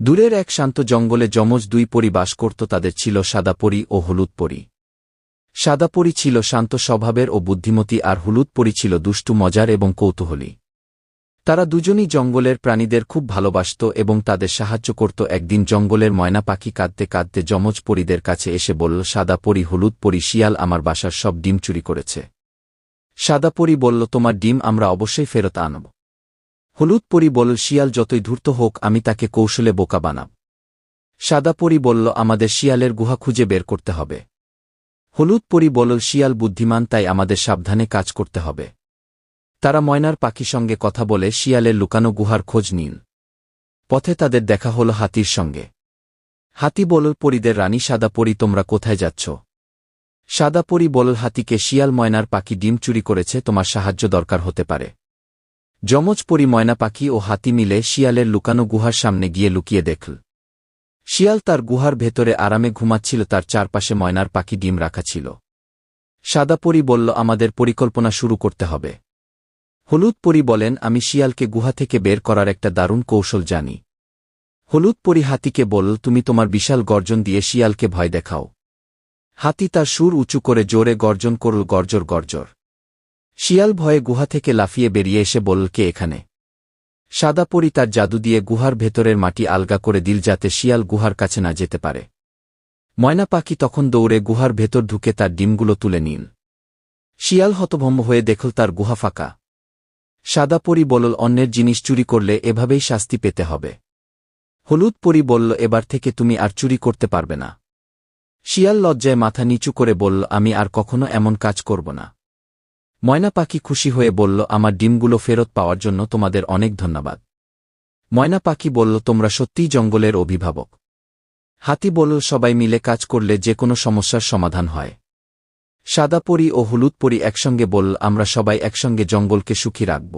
দূরের এক শান্ত জঙ্গলে যমজ দুই পরী বাস করত। তাদের ছিল সাদা পরী ও হলুদ পরী। সাদা পরী ছিল শান্ত স্বভাবের ও বুদ্ধিমতী, আর হলুদ পরী ছিল দুষ্টু, মজার এবং কৌতূহলী। তারা দুজনই জঙ্গলের প্রাণীদের খুব ভালোবাসত এবং তাদের সাহায্য করত। একদিন জঙ্গলের ময়না পাখি কাঁদতে কাঁদতে যমজ পরীদের কাছে এসে বলল, সাদা পরী, হলুদ পরী, শিয়াল আমার বাসার সব ডিম চুরি করেছে। সাদা পরী বলল, তোমার ডিম আমরা অবশ্যই ফেরত আনব। হলুদ পরী বলল, শিয়াল যতই ধূর্ত হোক, আমি তাকে কৌশলে বোকা বানাব। সাদা পরী বলল, আমাদের শিয়ালের গুহা খুঁজে বের করতে হবে। হলুদ পরী বলল, শিয়াল বুদ্ধিমান, তাই আমাদের সাবধানে কাজ করতে হবে। তারা ময়নার পাখির সঙ্গে কথা বলে শিয়ালের লুকানো গুহার খোঁজ নিন। পথে তাদের দেখা হল হাতির সঙ্গে। হাতি বলল, পরীদের রানী সাদা পরী, তোমরা কোথায় যাচ্ছ? সাদা পরী বলল হাতিকে, শিয়াল ময়নার পাখি ডিম চুরি করেছে, তোমার সাহায্য দরকার হতে পারে। যমজ পরী ময়না পাখি ও হাতি মিলে শিয়ালের লুকানো গুহার সামনে গিয়ে লুকিয়ে দেখল। শিয়াল তার গুহার ভেতরে আরামে ঘুমাচ্ছিল, তার চারপাশে ময়নার পাখি ডিম রাখা ছিল। সাদা পরী বলল, আমাদের পরিকল্পনা শুরু করতে হবে। হলুদ পরী বলেন, আমি শিয়ালকে গুহা থেকে বের করার একটা দারুণ কৌশল জানি। হলুদ পরী হাতিকে বলল, তুমি তোমার বিশাল গর্জন দিয়ে শিয়ালকে ভয় দেখাও। হাতি তার সুর উঁচু করে জোরে গর্জন করল, গর্জর গর্জর। শিয়াল ভয়ে গুহা থেকে লাফিয়ে বেরিয়ে এসে বলল, কে এখানে? সাদা পরী তার জাদু দিয়ে গুহার ভেতরের মাটি আলগা করে দিল, যাতে শিয়াল গুহার কাছে না যেতে পারে। ময়না পাখি তখন দৌড়ে গুহার ভেতর ঢুকে তার ডিমগুলো তুলে নিল। শিয়াল হতভম্ব হয়ে দেখল তার গুহা ফাঁকা। সাদা পরী বলল, অন্যের জিনিস চুরি করলে এভাবেই শাস্তি পেতে হবে। হলুদ পরী বলল, এবার থেকে তুমি আর চুরি করতে পারবে না। শিয়াল লজ্জায় মাথা নিচু করে বলল, আমি আর কখনো এমন কাজ করব না। ময়না পাখি খুশি হয়ে বলল, আমার ডিমগুলো ফেরত পাওয়ার জন্য তোমাদের অনেক ধন্যবাদ। ময়না পাখি বলল, তোমরা সত্যিই জঙ্গলের অভিভাবক। হাতি বলল, সবাই মিলে কাজ করলে যে কোনো সমস্যার সমাধান হয়। সাদা পরী ও হলুদ পরী একসঙ্গে বলল, আমরা সবাই একসঙ্গে জঙ্গলকে সুখী রাখব।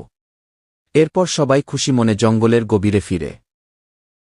এরপর সবাই খুশি মনে জঙ্গলের গভীরে ফিরে